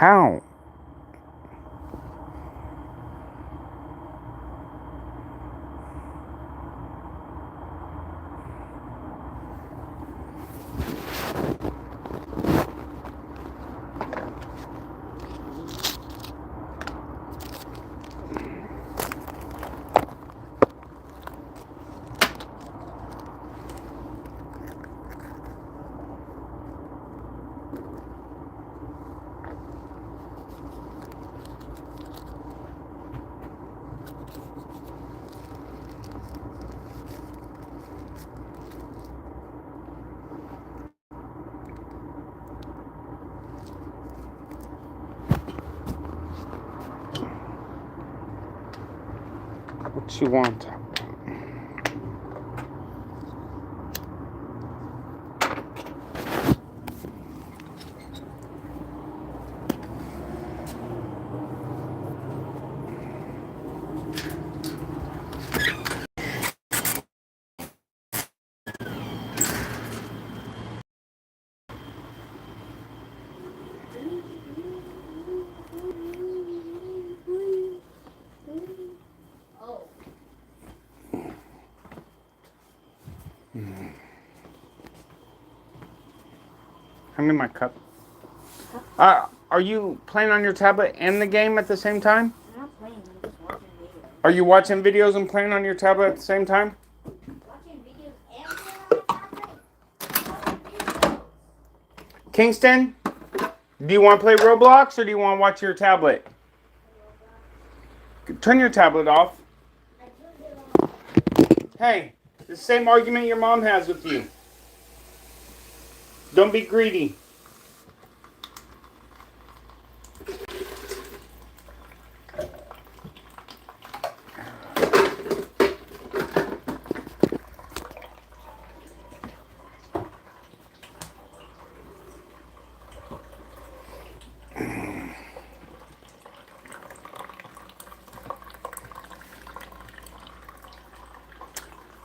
How? What you want? Hand me my cup. Are you playing on your tablet and the game at the same time? I'm not playing, I'm just watching videos. Are you watching videos and playing on your tablet at the same time? Watching videos and playing on my tablet? Watching videos. Kingston, do you want to play Roblox or do you want to watch your tablet? Turn your tablet off. I turned it on. Hey, the same argument your mom has with you. Don't be greedy.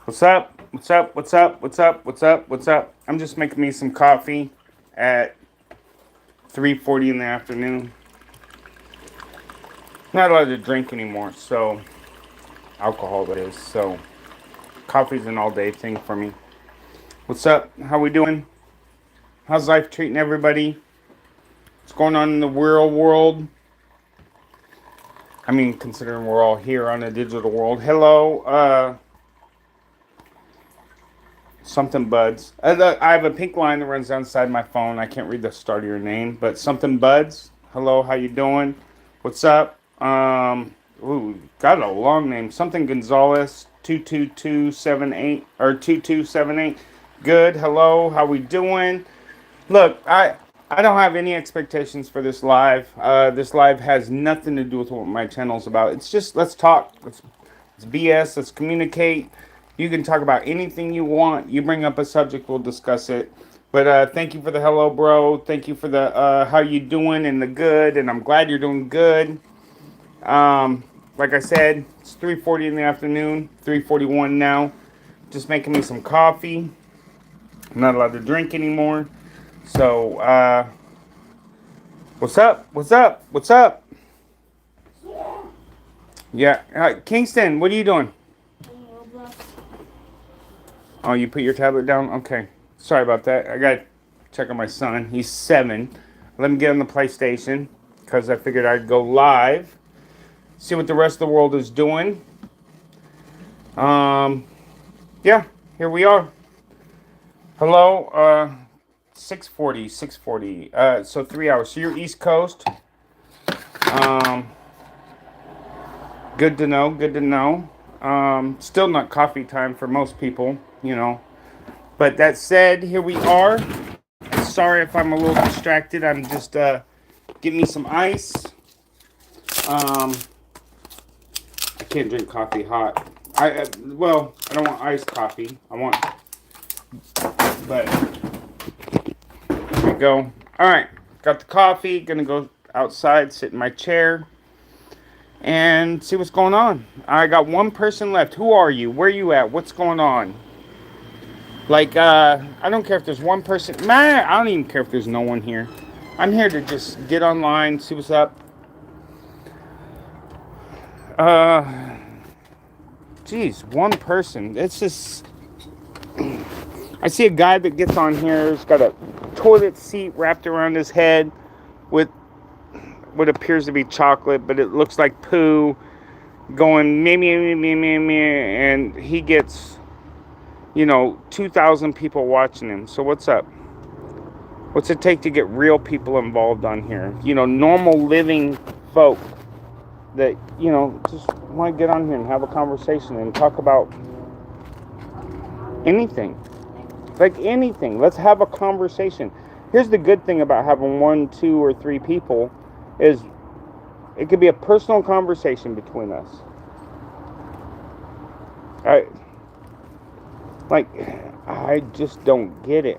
What's up? What's up? What's up? What's up? What's up? What's up? I'm just making me some coffee at 3:40 in the afternoon. Not allowed to drink anymore, so alcohol that is. So coffee's an all-day thing for me. What's up? How we doing? How's life treating everybody? What's going on in the real world? I mean, considering we're all here on the digital world. Hello, something buds. I have a pink line that runs outside my phone. I can't read the start of your name, but something buds. Hello, how you doing? What's up? Ooh, got a long name. Something Gonzalez 22278 or 2278. Good. Hello, how we doing? Look, I don't have any expectations for this live. This live has nothing to do with what my channel's about. It's just let's talk. Let's BS. Let's communicate. You can talk about anything you want. You bring up a subject, we'll discuss it. But thank you for the hello, bro. Thank you for the how you doing and the good. And I'm glad you're doing good. Like I said, it's 3:40 in the afternoon. 3:41 now. Just making me some coffee. I'm not allowed to drink anymore. So, what's up? What's up? What's up? Yeah. Kingston, what are you doing? Oh, you put your tablet down? Okay. Sorry about that. I got to check on my son. He's 7. Let him get on the PlayStation because I figured I'd go live. See what the rest of the world is doing. Yeah, here we are. Hello, 6:40. So 3 hours. So you're East Coast. Good to know. Good to know. Still not coffee time for most people, you know. But that said, here we are. Sorry if I'm a little distracted. I'm just getting me some ice. I can't drink coffee hot. Well, I don't want iced coffee. But there we go. All right, got the coffee. Gonna go outside, sit in my chair, and see what's going on. I got one person left. Who are you? Where are you at? What's going on? Like, I don't care if there's one person. Man, I don't even care if there's no one here. I'm here to just get online, see what's up. Uh, Geez, one person. It's just. I see a guy that gets on here. He's got a toilet seat wrapped around his head with what appears to be chocolate, but it looks like poo, going me me me me me me, and he gets 2,000 people watching him. So what's up? What's it take to get real people involved on here? Normal living folk that just want to get on here and have a conversation and talk about anything. Like anything. Let's have a conversation. Here's the good thing about having 1, 2, or 3 people is it could be a personal conversation between us. I just don't get it.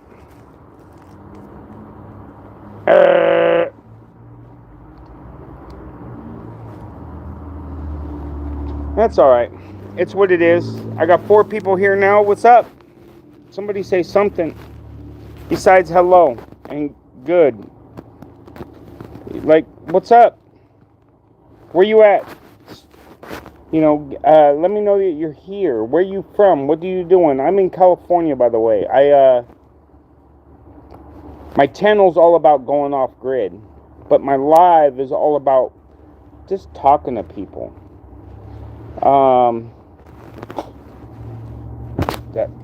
That's all right. It's what it is. I got 4 people here now. What's up? Somebody say something besides hello and good. Like, what's up? Where you at? Let me know that you're here. Where you from? What are you doing? I'm in California, by the way. My channel's all about going off grid, but my live is all about just talking to people.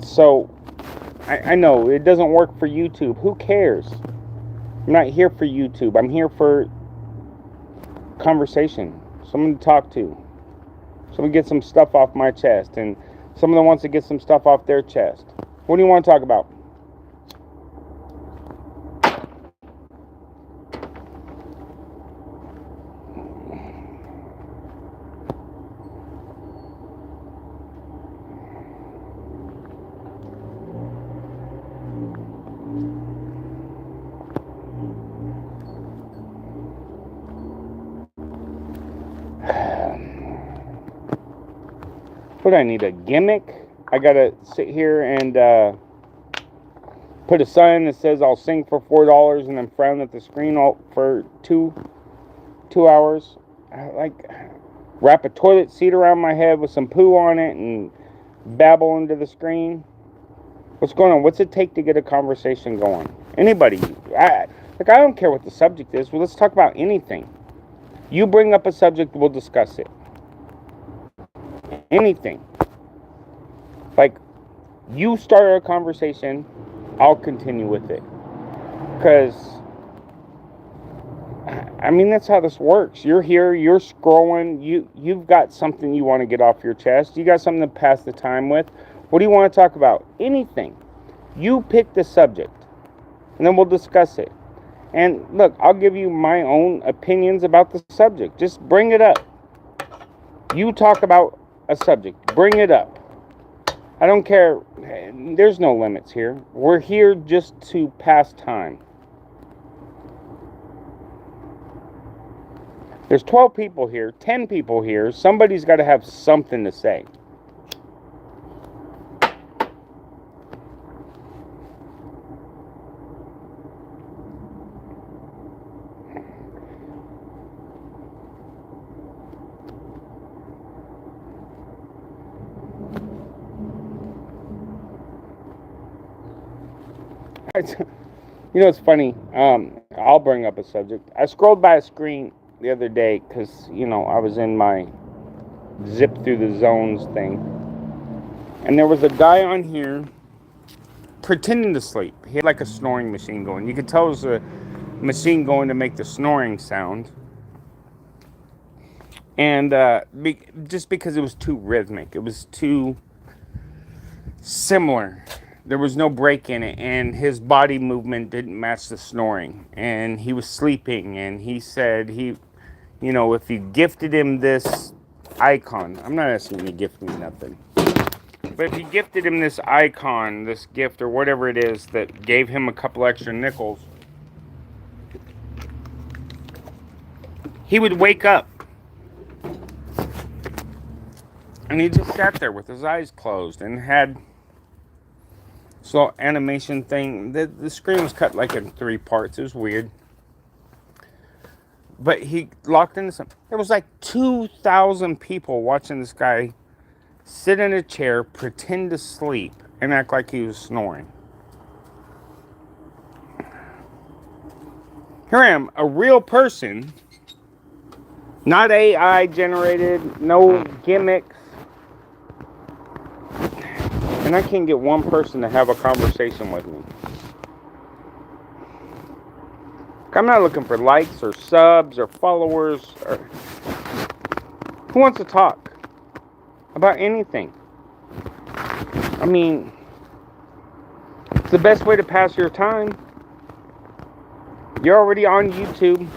So I know it doesn't work for YouTube. Who cares? I'm not here for YouTube. I'm here for conversation. Someone to talk to. Someone get some stuff off my chest, and someone that wants to get some stuff off their chest. What do you want to talk about? What do I need? A gimmick? I gotta sit here and put a sign that says I'll sing for $4 and then frown at the screen for two hours. Wrap a toilet seat around my head with some poo on it and babble into the screen. What's going on? What's it take to get a conversation going? Anybody? I don't care what the subject is. Well, let's talk about anything. You bring up a subject, we'll discuss it. Anything. Like, you start a conversation, I'll continue with it. Because, that's how this works. You're here, you're scrolling, you've got something you want to get off your chest. You got something to pass the time with. What do you want to talk about? Anything. You pick the subject, and then we'll discuss it. And look, I'll give you my own opinions about the subject. Just bring it up. You talk about a subject. Bring it up. I don't care. There's no limits here. We're here just to pass time. There's 12 people here, 10 people here. Somebody's got to have something to say. It's funny. I'll bring up a subject. I scrolled by a screen the other day because, I was in my zip through the zones thing. And there was a guy on here pretending to sleep. He had like a snoring machine going. You could tell it was a machine going to make the snoring sound. And just because it was too rhythmic. It was too similar. There was no break in it, and his body movement didn't match the snoring, and he was sleeping, and he said if you gifted him this icon, I'm not asking him to gift me nothing, but if you gifted him this icon, this gift, or whatever it is that gave him a couple extra nickels, he would wake up, and he just sat there with his eyes closed, and had so animation thing. The screen was cut like in 3 parts. It was weird. But he locked into some. There was like 2,000 people watching this guy sit in a chair, pretend to sleep, and act like he was snoring. Here I am, a real person, not AI generated, no gimmicks. And I can't get one person to have a conversation with me. I'm not looking for likes or subs or followers. Who wants to talk about anything? I mean, it's the best way to pass your time. You're already on YouTube.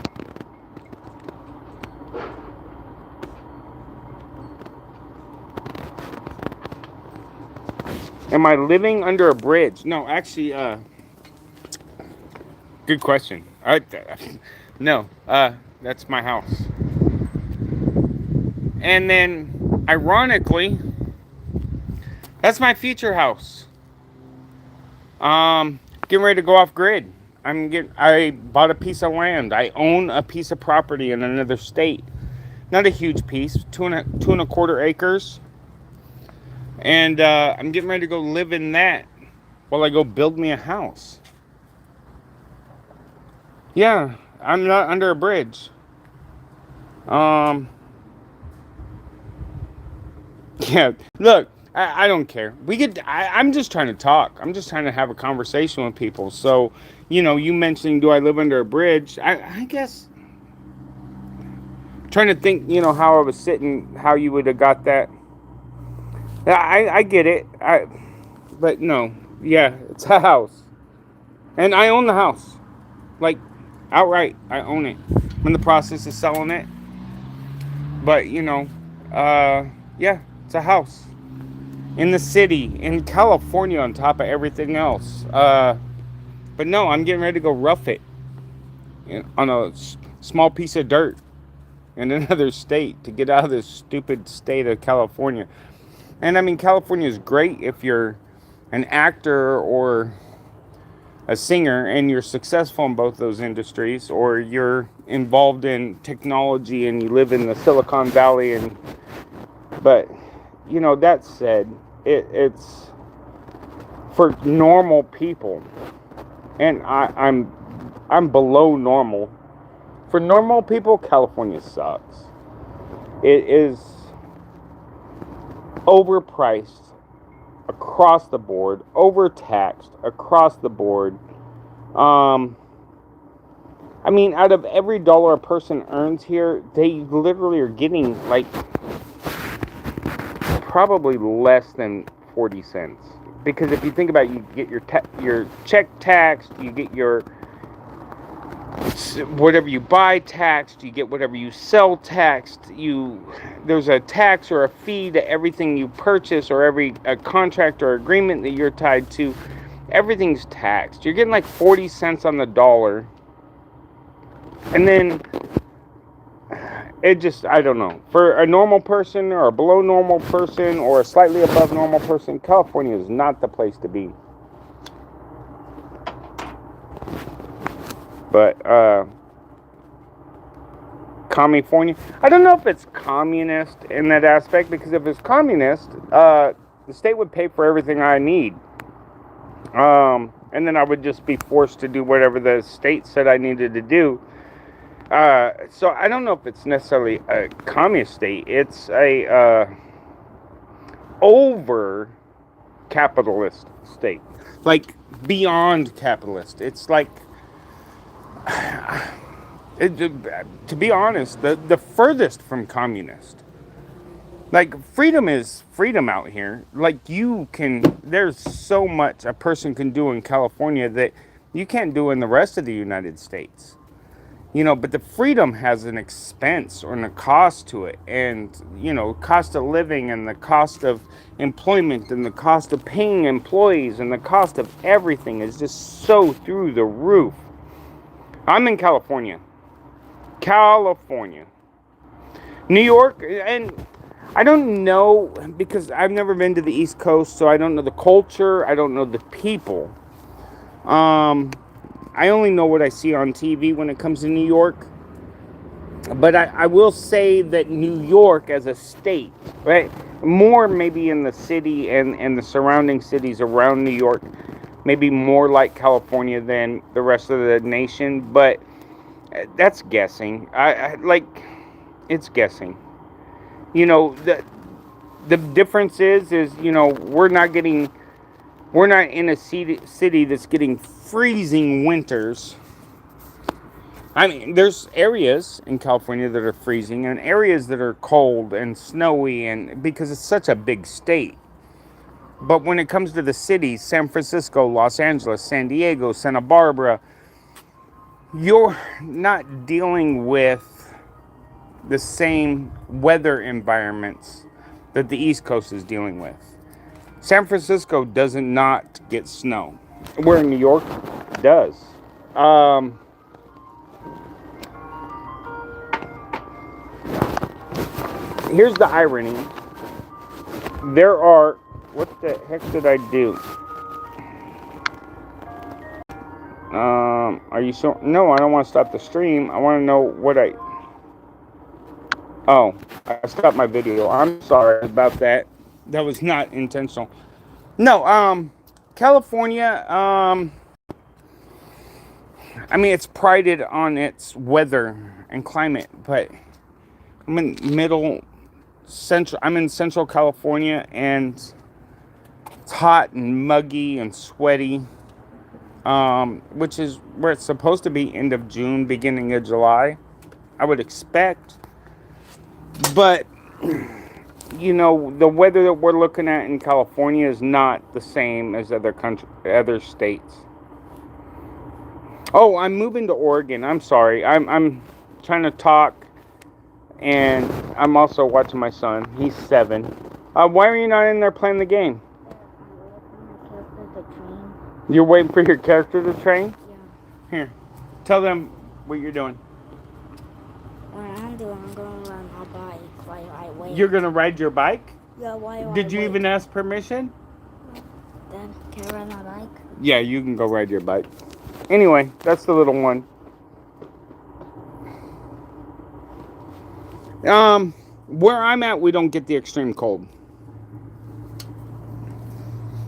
Am I living under a bridge? No, actually, good question. No, that's my house. And then, ironically, that's my future house. Getting ready to go off grid. I bought a piece of land. I own a piece of property in another state. Not a huge piece, two and a quarter acres. And I'm getting ready to go live in that while I go build me a house. Yeah, I'm not under a bridge. Yeah, look, I don't care. I'm just trying to talk. I'm just trying to have a conversation with people. So, you mentioning, do I live under a bridge? I guess, trying to think, how I was sitting, how you would have got that. Yeah, I get it. But no, yeah, it's a house. And I own the house. Like, outright, I own it. I'm in the process of selling it. But, yeah, it's a house. In the city, in California, on top of everything else. But no, I'm getting ready to go rough it on a small piece of dirt in another state to get out of this stupid state of California. And I mean, California is great if you're an actor or a singer and you're successful in both those industries, or you're involved in technology and you live in the Silicon Valley. But that said, it's for normal people, and I'm below normal. For normal people, California sucks. It is overpriced across the board, overtaxed across the board. I mean, out of every dollar a person earns here, they literally are getting like probably less than 40 cents. Because if you think about it, you get your check taxed, you get your whatever you buy taxed, you get whatever you sell taxed, there's a tax or a fee to everything you purchase, or every contract or agreement that you're tied to. Everything's taxed. You're getting like 40 cents on the dollar. And then I don't know. For a normal person or a below normal person or a slightly above normal person, California is not the place to be. But, California, I don't know if it's communist in that aspect, because if it's communist, the state would pay for everything I need. And then I would just be forced to do whatever the state said I needed to do. So I don't know if it's necessarily a communist state. It's a over capitalist state, like beyond capitalist. It's like, to be honest, the furthest from communist. Like, freedom is freedom out here. Like, there's so much a person can do in California that you can't do in the rest of the United States. But the freedom has an expense or a cost to it. And, cost of living and the cost of employment and the cost of paying employees and the cost of everything is just so through the roof. I'm in California. New York, and I don't know, because I've never been to the East Coast, so I don't know the culture, I don't know the people. I only know what I see on TV when it comes to New York. But I will say that New York as a state, right? More maybe in the city and the surrounding cities around New York, maybe more like California than the rest of the nation. But that's guessing. I like it's guessing. You know, the difference is we're not in a city that's getting freezing winters. I mean, there's areas in California that are freezing and areas that are cold and snowy, and because it's such a big state. But when it comes to the cities, San Francisco, Los Angeles, San Diego, Santa Barbara, you're not dealing with the same weather environments that the East Coast is dealing with. San Francisco doesn't not get snow, where New York does. Um, Here's the irony. There are... What the heck did I do? Are you so... No, I don't want to stop the stream. I want to know what I... Oh, I stopped my video. I'm sorry about that. That was not intentional. No, California, I mean, it's prided on its weather and climate, but I'm in central California, and it's hot and muggy and sweaty, which is where it's supposed to be end of June, beginning of July, I would expect. But, the weather that we're looking at in California is not the same as other states. Oh, I'm moving to Oregon. I'm sorry. I'm trying to talk, and I'm also watching my son. He's 7. Why are you not in there playing the game? You're waiting for your character to train? Yeah. Here, tell them what you're doing. What I'm doing, I'm going to ride my bike while I wait. You're going to ride your bike? Yeah, while Did you even ask permission? Dad, can I ride my bike? Yeah, you can go ride your bike. Anyway, that's the little one. Where I'm at, we don't get the extreme cold.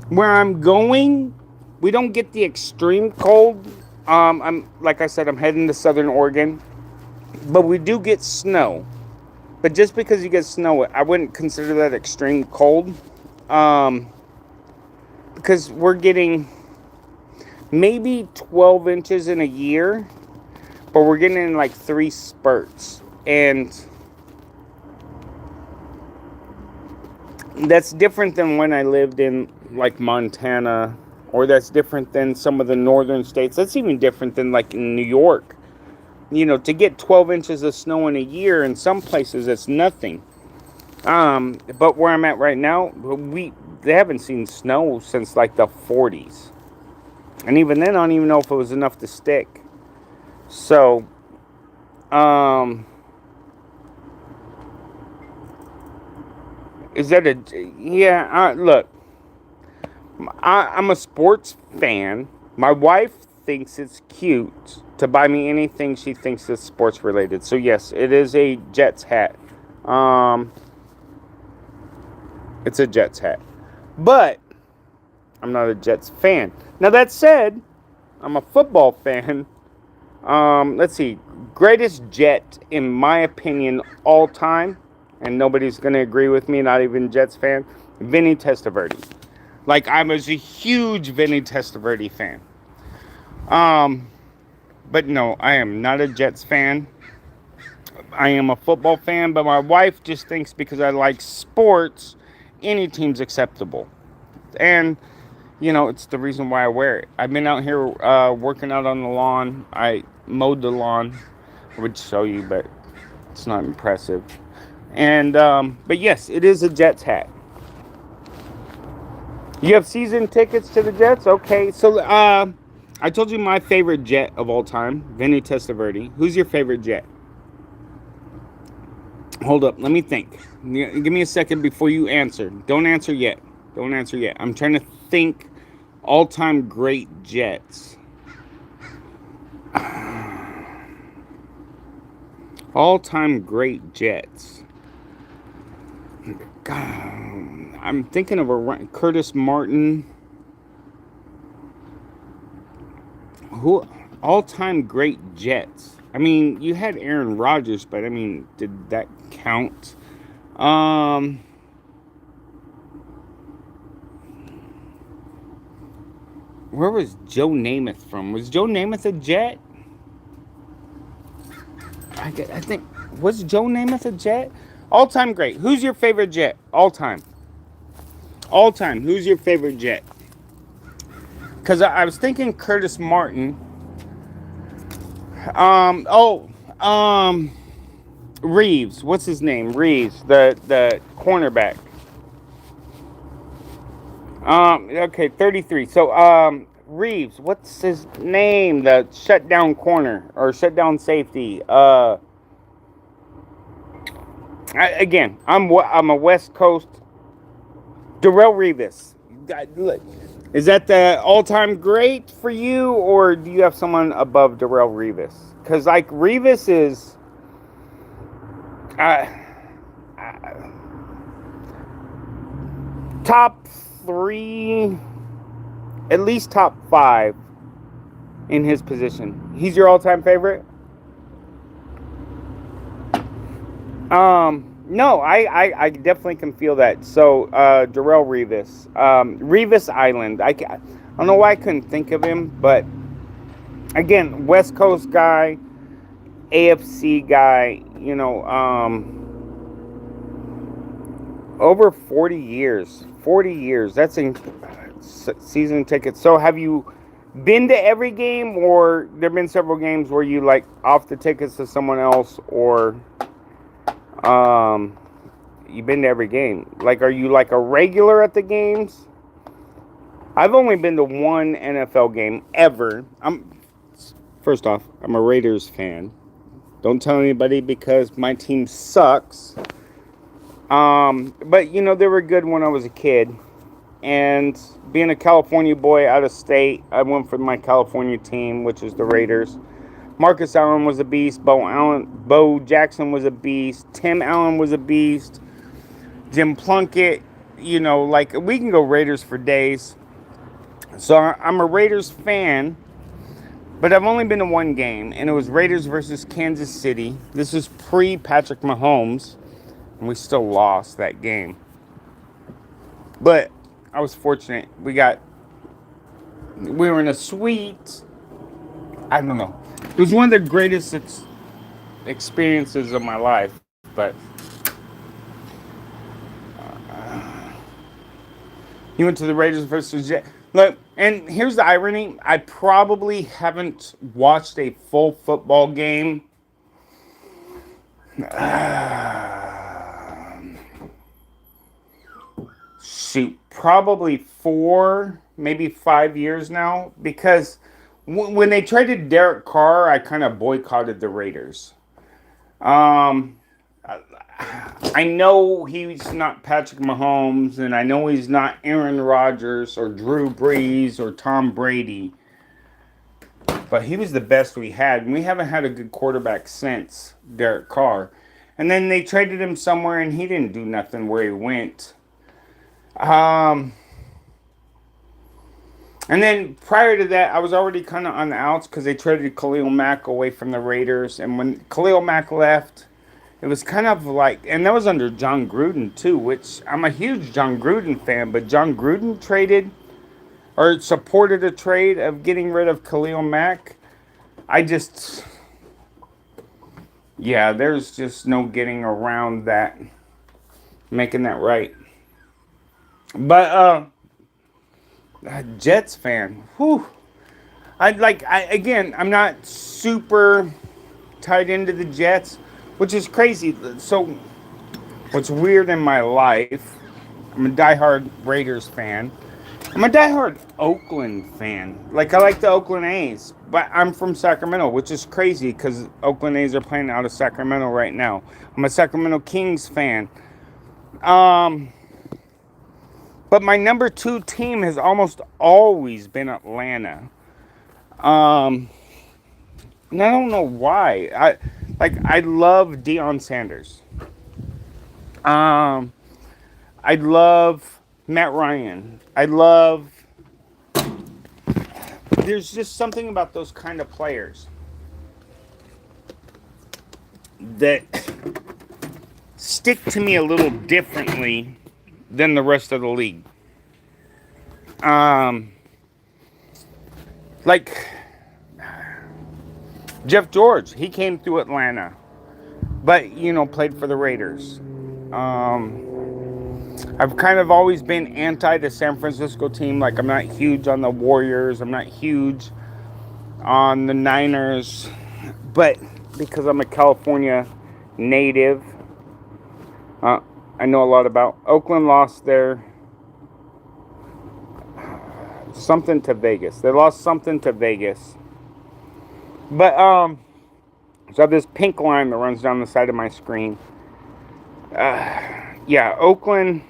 Where I'm going, we don't get the extreme cold. Like I said, I'm heading to Southern Oregon, but we do get snow. But just because you get snow, I wouldn't consider that extreme cold, because we're getting maybe 12 inches in a year, but we're getting in like 3 spurts, and that's different than when I lived in like Montana, or that's different than some of the northern states. That's even different than like in New York. To get 12 inches of snow in a year, in some places it's nothing. But where I'm at right now, they haven't seen snow since like the 40s. And even then, I don't even know if it was enough to stick. So, is that look, I'm a sports fan. My wife thinks it's cute to buy me anything she thinks is sports related. So yes, it is a Jets hat. It's a Jets hat. But I'm not a Jets fan. Now that said, I'm a football fan. Let's see. Greatest Jet, in my opinion, all time, and nobody's going to agree with me, not even Jets fan, Vinny Testaverde. Like, I was a huge Vinny Testaverde fan. But no, I am not a Jets fan. I am a football fan, but my wife just thinks because I like sports, any team's acceptable. And, it's the reason why I wear it. I've been out here working out on the lawn. I mowed the lawn. I would show you, but it's not impressive. And, but yes, it is a Jets hat. You have season tickets to the Jets? Okay, so, I told you my favorite Jet of all time, Vinny Testaverde. Who's your favorite Jet? Hold up, let me think. Give me a second before you answer. Don't answer yet. I'm trying to think all-time great Jets. All-time great Jets. God, I'm thinking of a Curtis Martin. Who all-time great Jets? I mean, you had Aaron Rodgers, but I mean, did that count? Um, where was Joe Namath from? Was Joe Namath a Jet? I think was Joe Namath a Jet? All-time great. Who's your favorite Jet? All time. All time. Who's your favorite Jet? Because I was thinking Curtis Martin. Um. Oh. Um. Reeves. What's his name? Reeves, the cornerback. Okay, 33. So, Reeves, what's his name? The shutdown corner or shutdown safety. Again, I'm a West Coast. Darrell Revis. Is that the all-time great for you, or do you have someone above Darrell Revis? Because like Revis is, uh, top three, at least top five in his position. He's your all-time favorite? No, I definitely can feel that. So, Darrell Revis, Revis Island. I don't know why I couldn't think of him, but again, West Coast guy, AFC guy. Over 40 years. 40 years. That's in season tickets. So, have you been to every game, or there have been several games where you like off the tickets to someone else, or you've been to every game? Like, are you like a regular at the games? I've only been to one NFL game ever. First off, I'm a Raiders fan. Don't tell anybody because my team sucks. But they were good when I was a kid. And being a California boy out of state, I went for my California team, which is the Raiders. Marcus Allen was a beast. Bo Jackson was a beast. Tim Allen was a beast. Jim Plunkett, like we can go Raiders for days. So I'm a Raiders fan, but I've only been to one game, and it was Raiders versus Kansas City. This is pre-Patrick Mahomes, and we still lost that game. But I was fortunate. We were in a suite. I don't know. It was one of the greatest experiences of my life, but you went to the Raiders versus Jets. Look, and here's the irony. I probably haven't watched a full football game. Shoot, probably 4, maybe 5 years now. Because when they traded Derek Carr, I kind of boycotted the Raiders. I know he's not Patrick Mahomes, and I know he's not Aaron Rodgers or Drew Brees or Tom Brady, but he was the best we had, and we haven't had a good quarterback since Derek Carr. And then they traded him somewhere, and he didn't do nothing where he went. And then prior to that, I was already kind of on the outs because they traded Khalil Mack away from the Raiders, and when Khalil Mack left, it was kind of like, and that was under John Gruden too, which I'm a huge John Gruden fan, but John Gruden traded or supported a trade of getting rid of Khalil Mack. There's just no getting around that, making that right. But, Jets fan, whew. I'm not super tied into the Jets, which is crazy. So, what's weird in my life, I'm a diehard Raiders fan. I'm a diehard Oakland fan. Like, I like the Oakland A's, but I'm from Sacramento, which is crazy because Oakland A's are playing out of Sacramento right now. I'm a Sacramento Kings fan. But my number 2 team has almost always been Atlanta. And I don't know why. Like, I love Deion Sanders. Um, I love Matt Ryan. I love. There's just something about those kind of players that stick to me a little differently than the rest of the league. Um, like Jeff George, he came through Atlanta, but played for the Raiders. I've kind of always been anti the San Francisco team. Like, I'm not huge on the Warriors. I'm not huge on the Niners, but because I'm a California native, uh, I know a lot about. Oakland lost their something to Vegas. They lost something to Vegas. But so I have this pink line that runs down the side of my screen. Yeah, Oakland.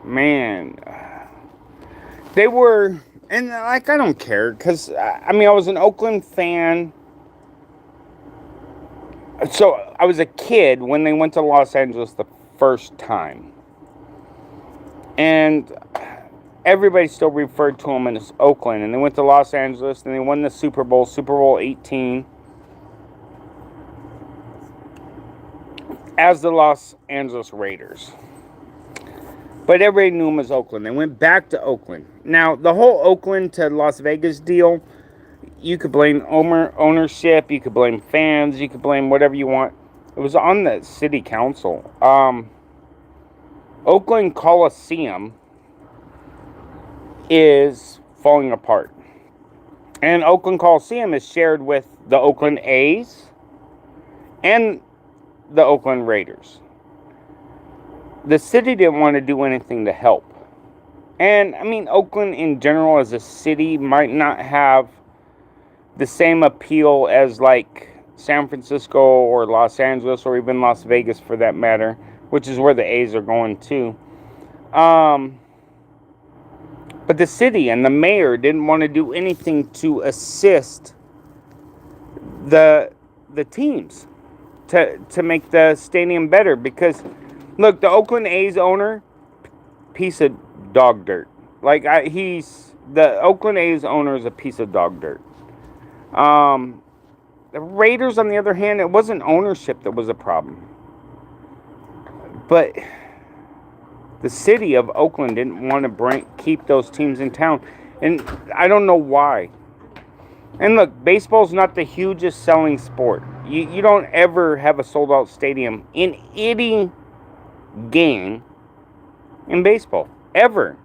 Man, they were, and like, I don't care, because I mean, I was an Oakland fan. So I was a kid when they went to Los Angeles the first time, and everybody still referred to them as Oakland. And they went to Los Angeles, and they won the Super Bowl 18, as the Los Angeles Raiders. But everybody knew them as Oakland. They went back to Oakland. Now, the whole Oakland to Las Vegas deal, you could blame ownership, you could blame fans, you could blame whatever you want. It was on the city council. Oakland Coliseum is falling apart. And Oakland Coliseum is shared with the Oakland A's and the Oakland Raiders. The city didn't want to do anything to help. And, I mean, Oakland in general as a city might not have the same appeal as, like, San Francisco or Los Angeles or even Las Vegas for that matter, which is where the A's are going to. But the city and the mayor didn't want to do anything to assist the teams to make the stadium better, because look, the Oakland A's owner, piece of dog dirt. Like, the Oakland A's owner is a piece of dog dirt. The Raiders, on the other hand, it wasn't ownership that was a problem, but the city of Oakland didn't want to keep those teams in town, and I don't know why. And look, baseball's not the hugest selling sport. You don't ever have a sold-out stadium in any game in baseball, ever.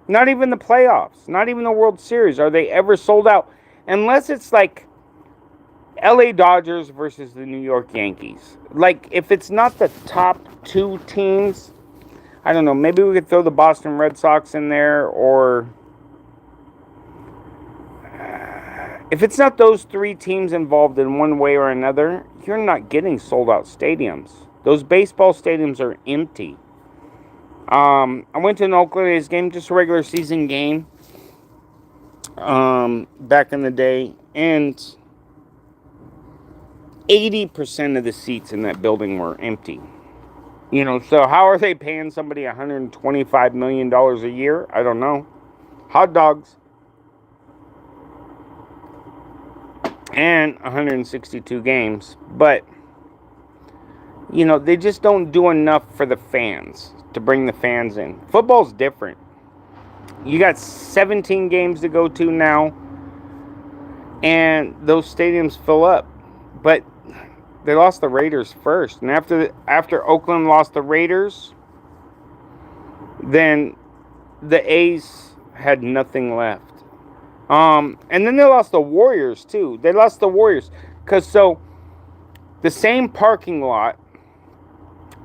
Not even the playoffs, not even the World Series are they ever sold out, unless it's like LA Dodgers versus the New York Yankees. Like, if it's not the top two teams, I don't know, maybe we could throw the Boston Red Sox in there, or if it's not those three teams involved in one way or another, you're not getting sold out stadiums. Those baseball stadiums are empty. I went to an Oakland A's game, just a regular season game, back in the day, and 80% of the seats in that building were empty. So how are they paying somebody $125 million a year? I don't know. Hot dogs. And 162 games. But, they just don't do enough for the fans, to bring the fans in. Football's different. You got 17 games to go to now, and those stadiums fill up. But they lost the Raiders first, and after Oakland lost the Raiders, then the A's had nothing left. And then they lost the Warriors too. They lost the Warriors because the same parking lot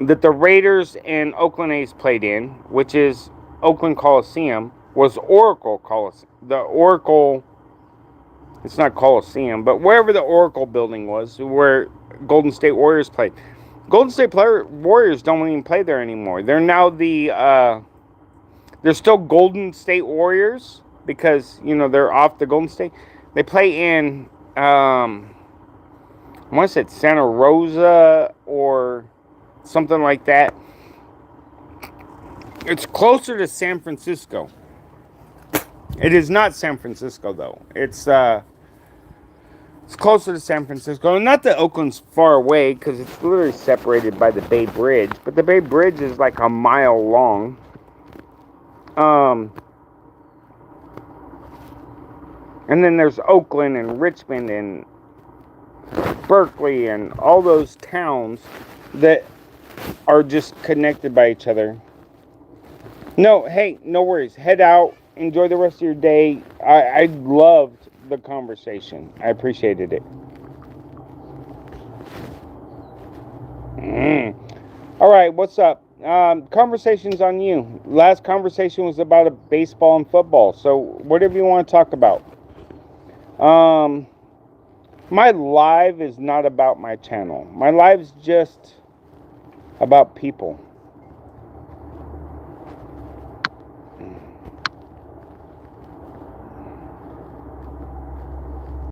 that the Raiders and Oakland A's played in, which is Oakland Coliseum, was Oracle Coliseum. The Oracle, it's not Coliseum, but wherever the Oracle building was, where Golden State Warriors played. Golden State Warriors don't even play there anymore. They're now they're still Golden State Warriors because, they're off the Golden State. They play in I want to say Santa Rosa or something like that. It's closer to San Francisco. It is not San Francisco though. It's closer to San Francisco. Not that Oakland's far away because it's literally separated by the Bay Bridge, but the Bay Bridge is like a mile long. And then there's Oakland and Richmond and Berkeley and all those towns that are just connected by each other. No, hey, no worries. Head out. Enjoy the rest of your day. I loved the conversation. I appreciated it. All right, what's up? Conversation's on you. Last conversation was about a baseball and football. So whatever you want to talk about. My live is not about my channel. My live's just about people.